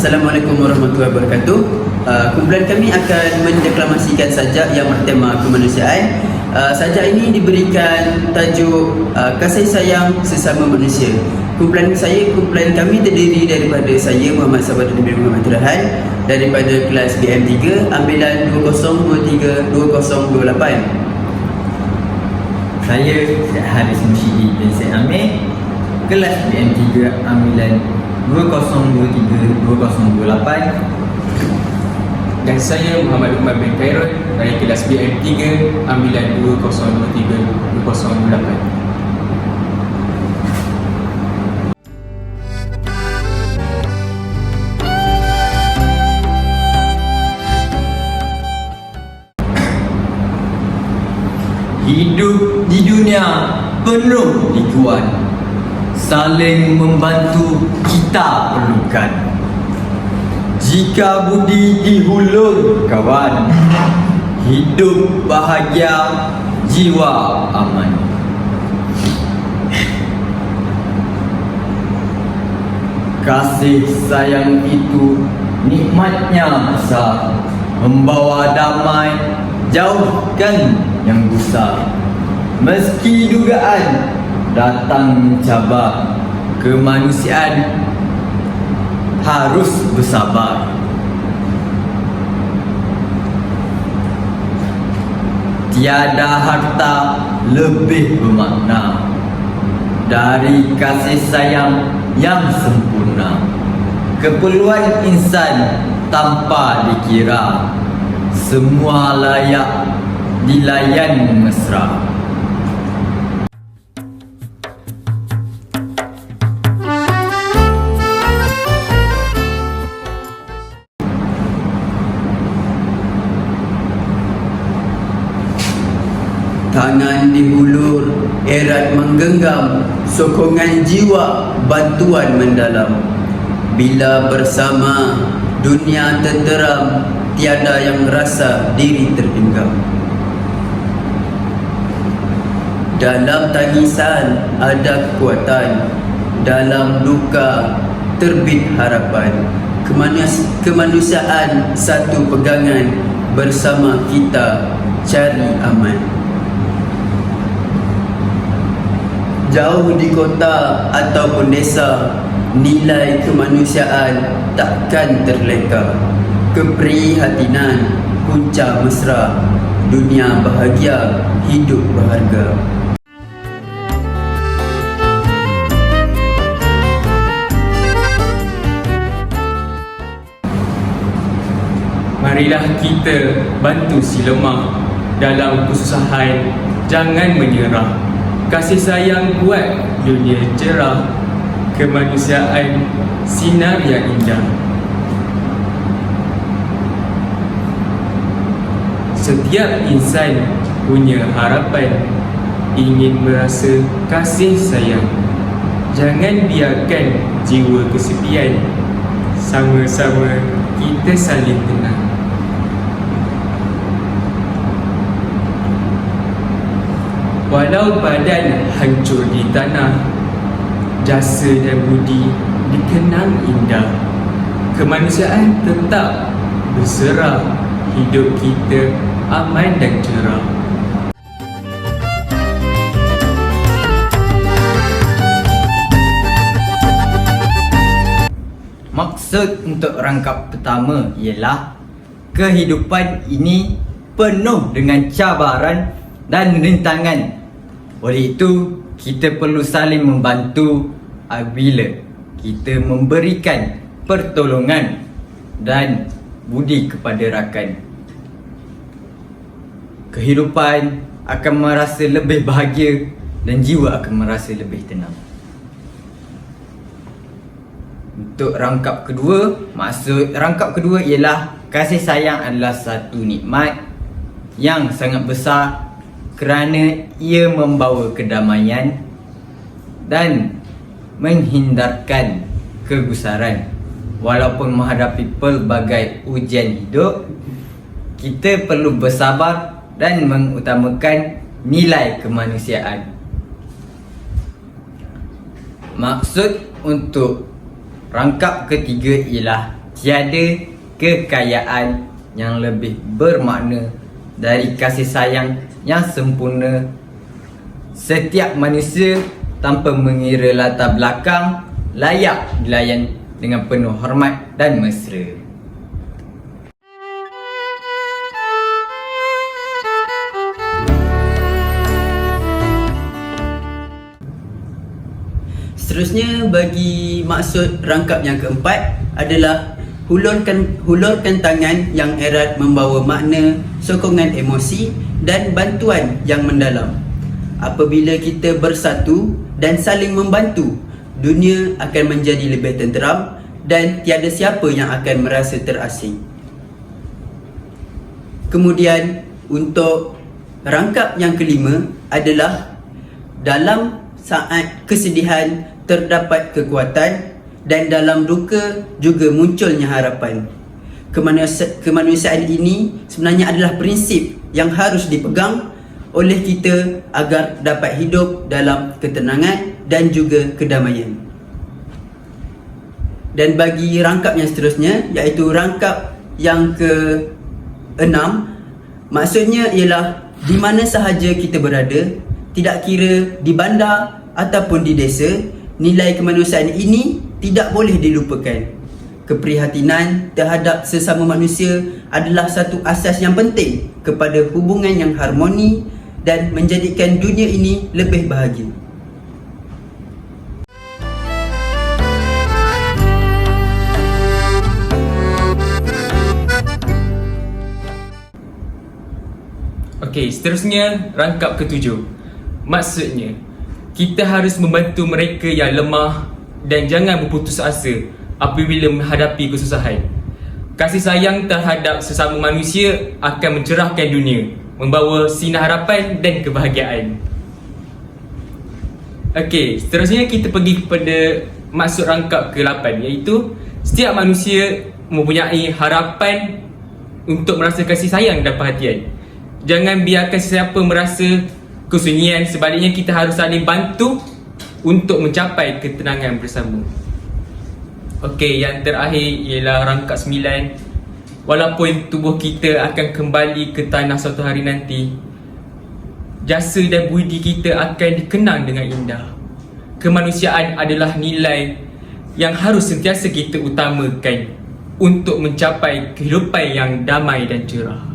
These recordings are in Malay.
Assalamualaikum warahmatullahi wabarakatuh. Kumpulan kami akan mendeklamasikan sajak yang bertema kemanusiaan. Sajak ini diberikan tajuk kasih sayang sesama manusia. Kumpulan kami terdiri daripada saya Muhammad Sabah bin Muhammad Turhan daripada kelas BM3 ambilan 2023-2028. Saya Syed Haris Musyidi bin Syed Amir, kelas BM3 ambilan 2023-2028. Dan saya Muhammad Umar bin Khairul dari kelas BM3 ambilan 2023-2028. Hidup di dunia penuh likuan, saling membantu kita perlukan. Jika budi dihulur kawan, hidup bahagia, jiwa aman. Kasih sayang itu nikmatnya besar, membawa damai, jauhkan yang gusar. Meski dugaan datang mencabar, kemanusiaan harus bersabar. Tiada harta lebih bermakna dari kasih sayang yang sempurna. Keperluan insan tanpa dikira, semua layak dilayan mesra. Tangan dihulur, erat menggenggam, sokongan jiwa, bantuan mendalam. Bila bersama, dunia tenteram, tiada yang rasa diri terpinggam. Dalam tangisan ada kekuatan, dalam duka terbit harapan. Kemanusiaan satu pegangan, bersama kita cari aman. Jauh di kota ataupun desa, nilai kemanusiaan takkan terleka. Keprihatinan punca mesra, dunia bahagia, hidup berharga. Marilah kita bantu si lemah dalam kesusahan, jangan menyerah. Kasih sayang buat dunia cerah, kemanusiaan sinar yang indah. Setiap insan punya harapan, ingin merasa kasih sayang. Jangan biarkan jiwa kesepian, sama-sama kita saling tenang. Walau badan hancur di tanah, jasa dan budi dikenang indah. Kemanusiaan tetap berserah, hidup kita aman dan cerah. Maksud untuk rangkap pertama ialah kehidupan ini penuh dengan cabaran dan rintangan. Oleh itu, kita perlu saling membantu apabila kita memberikan pertolongan dan budi kepada rakan. Kehidupan akan merasa lebih bahagia dan jiwa akan merasa lebih tenang. Untuk rangkap kedua, maksud rangkap kedua ialah kasih sayang adalah satu nikmat yang sangat besar kerana ia membawa kedamaian dan menghindarkan kegusaran. Walaupun menghadapi pelbagai ujian hidup, kita perlu bersabar dan mengutamakan nilai kemanusiaan. Maksud untuk rangkap ketiga ialah tiada kekayaan yang lebih bermakna dari kasih sayang yang sempurna. Setiap manusia tanpa mengira latar belakang layak dilayan dengan penuh hormat dan mesra. Seterusnya, bagi maksud rangkap yang keempat adalah hulurkan tangan yang erat membawa makna sokongan emosi dan bantuan yang mendalam. Apabila kita bersatu dan saling membantu, dunia akan menjadi lebih tenteram dan tiada siapa yang akan merasa terasing. Kemudian, untuk rangkap yang kelima adalah dalam saat kesedihan terdapat kekuatan dan dalam duka juga munculnya harapan. Kemanusiaan ini sebenarnya adalah prinsip yang harus dipegang oleh kita agar dapat hidup dalam ketenangan dan juga kedamaian. Dan bagi rangkap yang seterusnya, iaitu rangkap yang ke-6, maksudnya ialah di mana sahaja kita berada, tidak kira di bandar ataupun di desa, nilai kemanusiaan ini tidak boleh dilupakan. Keprihatinan terhadap sesama manusia adalah satu asas yang penting kepada hubungan yang harmoni dan menjadikan dunia ini lebih bahagia. Okey, seterusnya rangkap ketujuh. Maksudnya, kita harus membantu mereka yang lemah dan jangan berputus asa apabila menghadapi kesusahan. Kasih sayang terhadap sesama manusia akan mencerahkan dunia, membawa sinar harapan dan kebahagiaan. Okey, seterusnya kita pergi kepada maksud rangkap ke-8, iaitu setiap manusia mempunyai harapan untuk merasa kasih sayang dan perhatian. Jangan biarkan sesiapa merasa kesunyian, sebaliknya kita harus saling bantu untuk mencapai ketenangan bersama. Okey, yang terakhir ialah rangkap 9. Walaupun tubuh kita akan kembali ke tanah suatu hari nanti, jasa dan budi kita akan dikenang dengan indah. Kemanusiaan adalah nilai yang harus sentiasa kita utamakan untuk mencapai kehidupan yang damai dan cerah.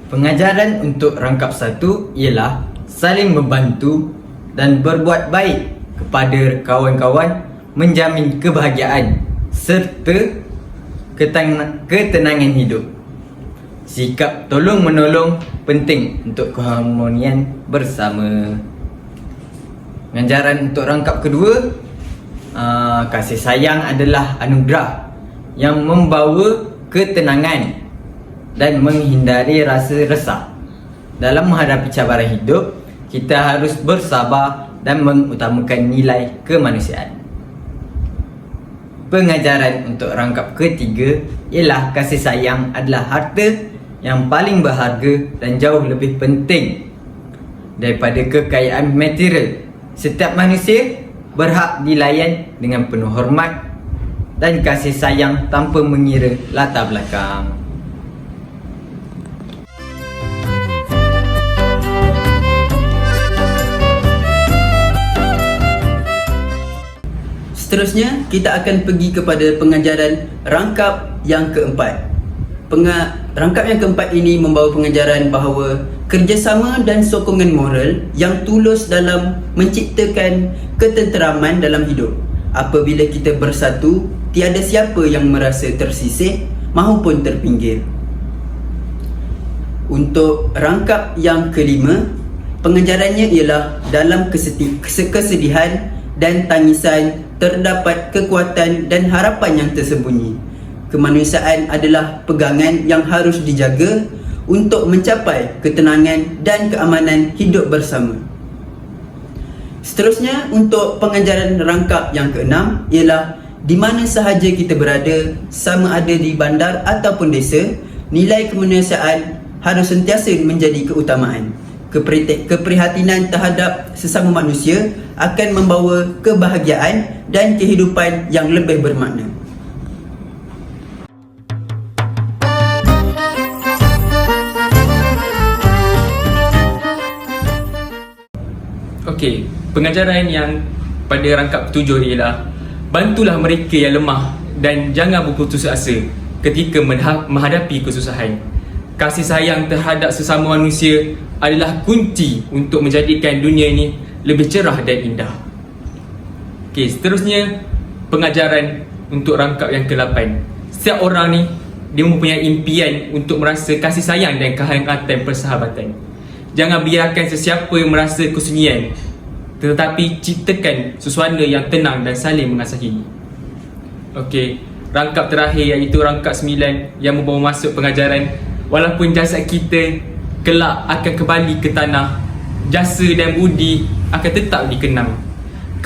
Pengajaran untuk rangkap 1 ialah saling membantu dan berbuat baik kepada kawan-kawan, menjamin kebahagiaan serta ketenangan hidup. Sikap tolong-menolong penting untuk keharmonian bersama. Pengajaran untuk rangkap kedua, kasih sayang adalah anugerah yang membawa ketenangan dan menghindari rasa resah. Dalam menghadapi cabaran hidup, kita harus bersabar dan mengutamakan nilai kemanusiaan. Pengajaran untuk rangkap ketiga ialah kasih sayang adalah harta yang paling berharga dan jauh lebih penting daripada kekayaan material. Setiap manusia berhak dilayan dengan penuh hormat dan kasih sayang tanpa mengira latar belakang. Seterusnya, kita akan pergi kepada pengajaran rangkap yang keempat. Rangkap yang keempat ini membawa pengajaran bahawa kerjasama dan sokongan moral yang tulus dalam menciptakan ketenteraman dalam hidup. Apabila kita bersatu, tiada siapa yang merasa tersisih maupun terpinggir. Untuk rangkap yang kelima, pengajarannya ialah dalam kesedihan dan tangisan terdapat kekuatan dan harapan yang tersembunyi. Kemanusiaan adalah pegangan yang harus dijaga untuk mencapai ketenangan dan keamanan hidup bersama. Seterusnya, untuk pengajaran rangkap yang keenam ialah di mana sahaja kita berada, sama ada di bandar ataupun desa, nilai kemanusiaan harus sentiasa menjadi keutamaan. Keprihatinan terhadap sesama manusia akan membawa kebahagiaan dan kehidupan yang lebih bermakna. Okey, pengajaran yang pada rangkap ketujuh ialah bantulah mereka yang lemah dan jangan berputus asa ketika menghadapi kesusahan. Kasih sayang terhadap sesama manusia adalah kunci untuk menjadikan dunia ini lebih cerah dan indah. Okey, seterusnya pengajaran untuk rangkap yang ke-8. Setiap orang ni dia mempunyai impian untuk merasa kasih sayang dan kehangatan persahabatan. Jangan biarkan sesiapa yang merasa kesunyian, tetapi ciptakan suasana yang tenang dan saling mengasihi. Okey, rangkap terakhir iaitu rangkap 9 yang membawa masuk pengajaran walaupun jasad kita kelak akan kembali ke tanah, jasa dan budi akan tetap dikenang.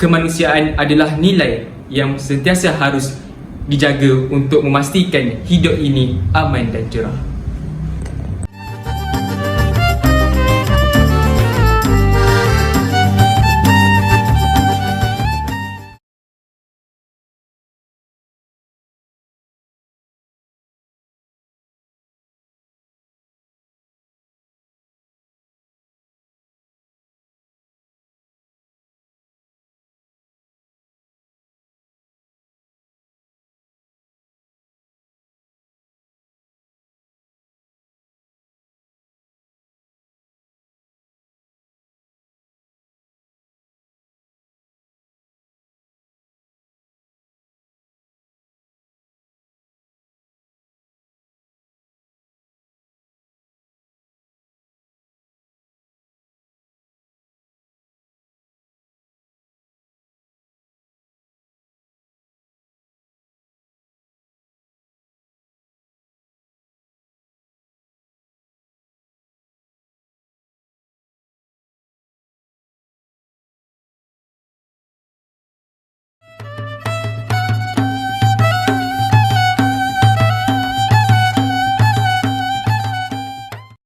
Kemanusiaan adalah nilai yang sentiasa harus dijaga untuk memastikan hidup ini aman dan cerah.